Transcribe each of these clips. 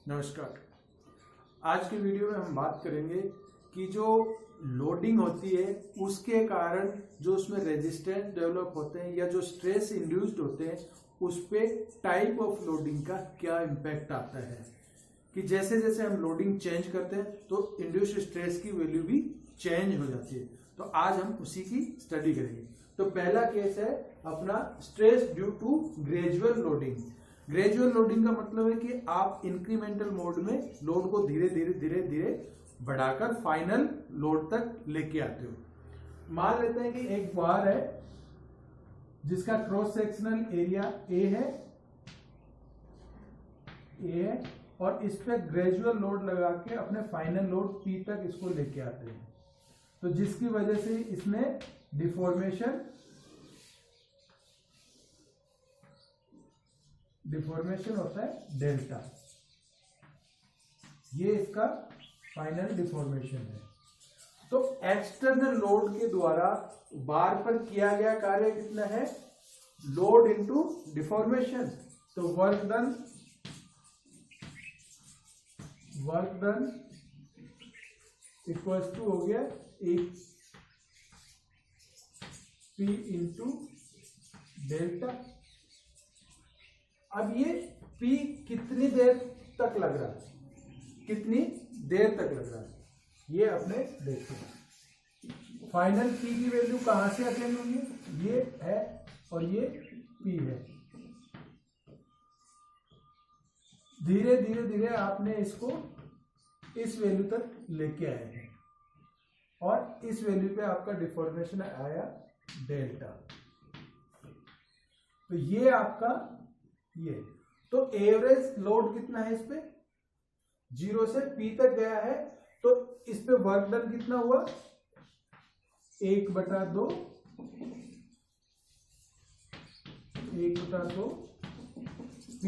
नमस्कार। आज की वीडियो में हम बात करेंगे कि जो लोडिंग होती है उसके कारण जो उसमें रेजिस्टेंस डेवलप होते हैं या जो स्ट्रेस इंड्यूस्ड होते हैं उस पे टाइप ऑफ लोडिंग का क्या इम्पैक्ट आता है। कि जैसे जैसे हम लोडिंग चेंज करते हैं तो इंड्यूस्ड स्ट्रेस की वैल्यू भी चेंज हो जाती है। तो आज हम उसी की स्टडी करेंगे। तो पहला केस है अपना stress due to gradual loading. Gradual loading का मतलब है कि आप इंक्रीमेंटल मोड में लोड को धीरे धीरे बढ़ाकर फाइनल लोड तक लेके आते हो। मान लेते हैं कि एक बार है जिसका क्रॉस सेक्शनल एरिया ए है और इस पे ग्रेजुअल लोड लगा के अपने फाइनल लोड पी तक इसको लेके आते हैं। तो जिसकी वजह से इसमें डिफॉर्मेशन होता है डेल्टा। ये इसका फाइनल डिफॉर्मेशन है। तो एक्सटर्नल लोड के द्वारा बार पर किया गया कार्य कितना है? Load into deformation. तो वर्क डन इक्वल्स टू हो गया एक पी इंटू डेल्टा। अब ये P कितनी देर तक लग रहा है, ये अपने देखते हैं। फाइनल P की वैल्यू कहां से अटेन होंगी? ये है और ये P है। धीरे धीरे आपने इसको इस वैल्यू तक लेके आए हैं और इस वैल्यू पे आपका डिफॉर्मेशन आया डेल्टा। तो ये आपका ये तो एवरेज लोड कितना है? इस पे 0 से P तक गया है। तो इस पे वर्क डन कितना हुआ? 1/2 P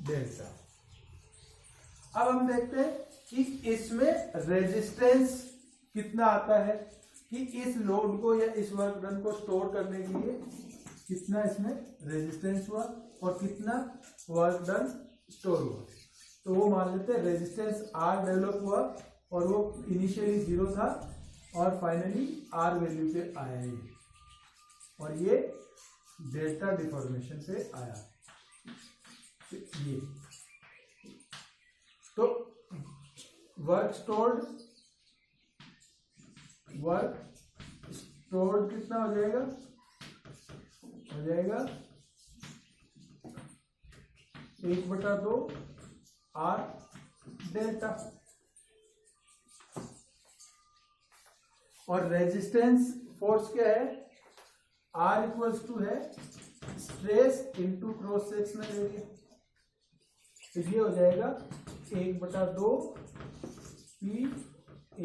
डेल्टा। अब हम देखते हैं कि इसमें रेजिस्टेंस कितना आता है कि इस लोड को या इस वर्क डन को स्टोर करने के लिए कितना इसमें रेजिस्टेंस हुआ और कितना वर्क डन स्टोर हुआ। तो वो मान लेते हैं रेजिस्टेंस R डेवलप हुआ और वो इनिशियली 0 था और फाइनली R वैल्यू पे आया है और ये डेल्टा डिफॉर्मेशन पे आया। ये तो वर्क स्टोर्ड कितना हो जाएगा? 1/2 R डेल्टा। और रेजिस्टेंस फोर्स क्या है? R इक्वल्स टू है stress into cross sectional area. तो ये हो जाएगा 1/2 P A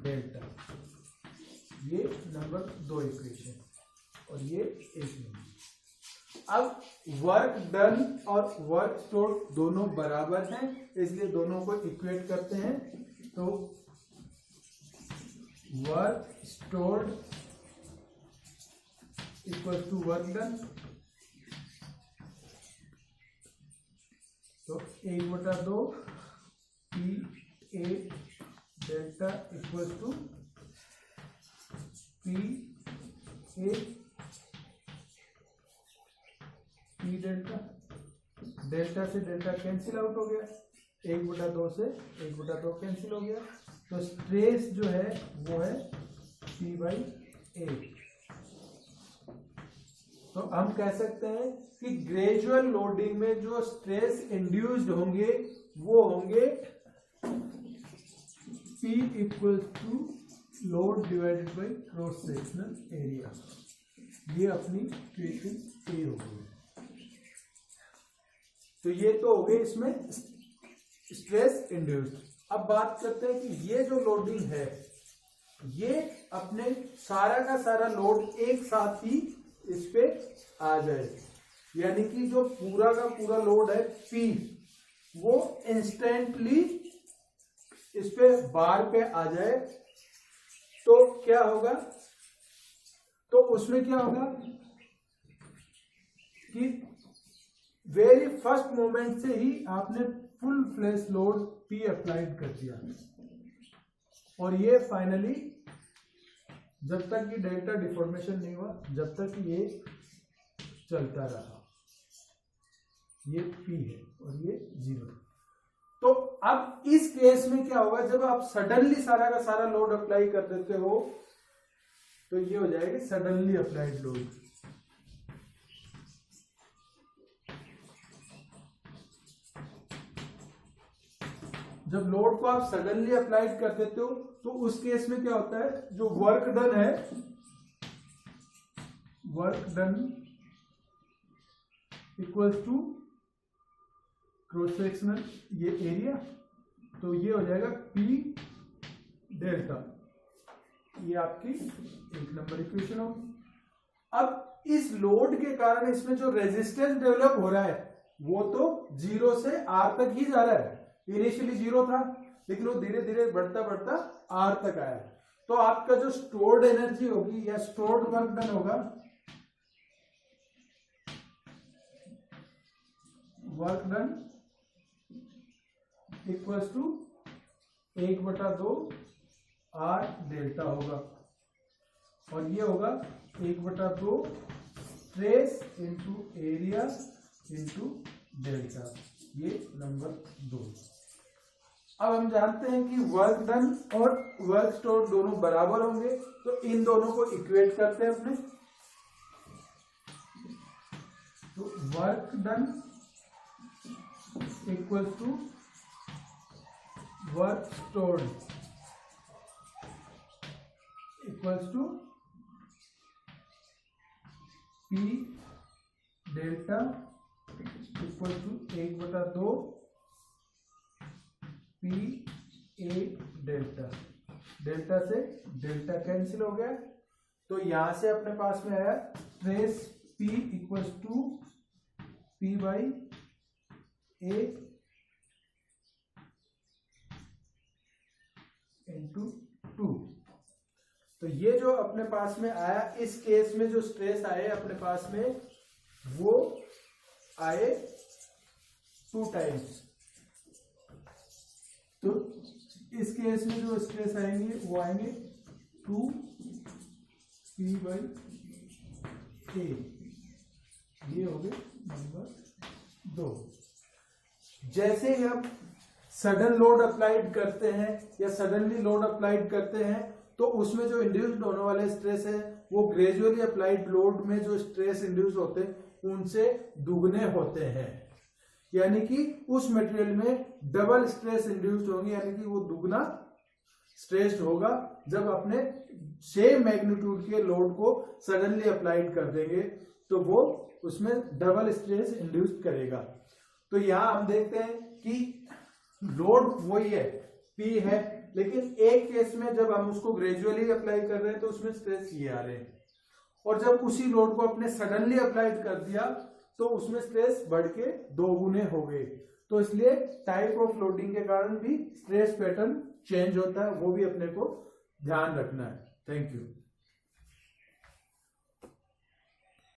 डेल्टा। ये नंबर 2 इक्वेशन और ये 1 नंबर। अब वर्क डन और वर्क स्टोर्ड दोनों बराबर हैं, इसलिए दोनों को इक्वेट करते हैं। तो work stored equal to work done. तो 1/2 P A delta equal to P A P delta से डेल्टा कैंसिल आउट हो गया। 1/2 से 1/2 कैंसिल हो गया। तो स्ट्रेस जो है वो है P/A। तो हम कह सकते हैं कि ग्रेजुअल लोडिंग में जो स्ट्रेस इंड्यूस्ड होंगे वो होंगे P equal to load divided by cross sectional area. ये अपनी इक्वेशन A हो गई। तो ये तो हो गई इसमें स्ट्रेस इंड्यूस्ड। अब बात करते हैं कि ये जो लोडिंग है ये अपने सारा का सारा लोड एक साथ ही इस पे आ जाए, यानी कि जो पूरा का पूरा लोड है P वो इंस्टेंटली इस पे बार पे आ जाए। तो क्या होगा? तो उसमें क्या होगा कि वेरी फर्स्ट मोमेंट से ही आपने full flash load P applied कर दिया, और ये फाइनली जब तक ये डेल्टा डिफॉर्मेशन नहीं हुआ, जब तक ये चलता रहा, ये P है और ये 0। तो अब इस केस में क्या होगा, जब आप सडनली सारा का सारा लोड अप्लाई कर देते हो तो ये हो जाएगा सडनली अप्लाइड लोड। जब लोड को आप सडनली अप्लाइड कर देते हो तो उस केस में क्या होता है, जो वर्क डन है, work done equals to cross sectional ये एरिया, तो ये हो जाएगा P डेल्टा। ये आपकी 1 नंबर इक्वेशन होगी। अब इस लोड के कारण इसमें जो रेजिस्टेंस डेवलप हो रहा है वो तो 0 से R तक ही जा रहा है। इनिशियली 0 था, लेकिन वो धीरे धीरे बढ़ता बढ़ता R तक आया। तो आपका जो स्टोर्ड एनर्जी होगी या स्टोर्ड वर्क डन होगा, work done equals to 1/2 R delta होगा, और ये होगा 1/2 stress into area into delta, ये नंबर 2। अब हम जानते हैं कि वर्क डन और वर्क स्टोर दोनों बराबर होंगे, तो इन दोनों को इक्वेट करते हैं अपने। तो work done equals to work stored equals to P delta equal to 1/2 P A delta. Delta से डेल्टा कैंसिल हो गया, तो यहां से अपने पास में आया stress P equals to P by A into 2। तो ये जो अपने पास में आया, इस केस में जो स्ट्रेस आए अपने पास में वो आए 2 टाइम्स। तो इस केस में जो स्ट्रेस आएंगे वो आएंगे 2P बाई A, ये हो गए नंबर 2। जैसे ही हम सडन लोड अप्लाइड करते हैं या सडनली लोड अप्लाइड करते हैं तो उसमें जो इंड्यूस्ड होने वाले स्ट्रेस है वो ग्रेजुअली अप्लाइड लोड में जो स्ट्रेस इंड्यूस होते हैं उनसे दुगने होते हैं, यानी कि उस मटेरियल में डबल स्ट्रेस इंड्यूस्ड होंगे, यानी कि वो दुगना स्ट्रेस होगा जब अपने सेम मैग्नीट्यूड के लोड को सडनली अप्लाइड कर देंगे तो वो उसमें डबल स्ट्रेस इंड्यूस करेगा। तो यहां हम देखते हैं कि लोड वही है, P है, लेकिन एक केस में जब हम उसको ग्रेजुअली अप्लाई कर रहे हैं तो उसमें स्ट्रेस ये आ रहे हैं, और जब उसी लोड को अपने सडनली अप्लाइड कर दिया तो उसमें स्ट्रेस बढ़ के 2 गुने हो गए। तो इसलिए टाइप ऑफ लोडिंग के कारण भी स्ट्रेस पैटर्न चेंज होता है, वो भी अपने को ध्यान रखना है। Thank you.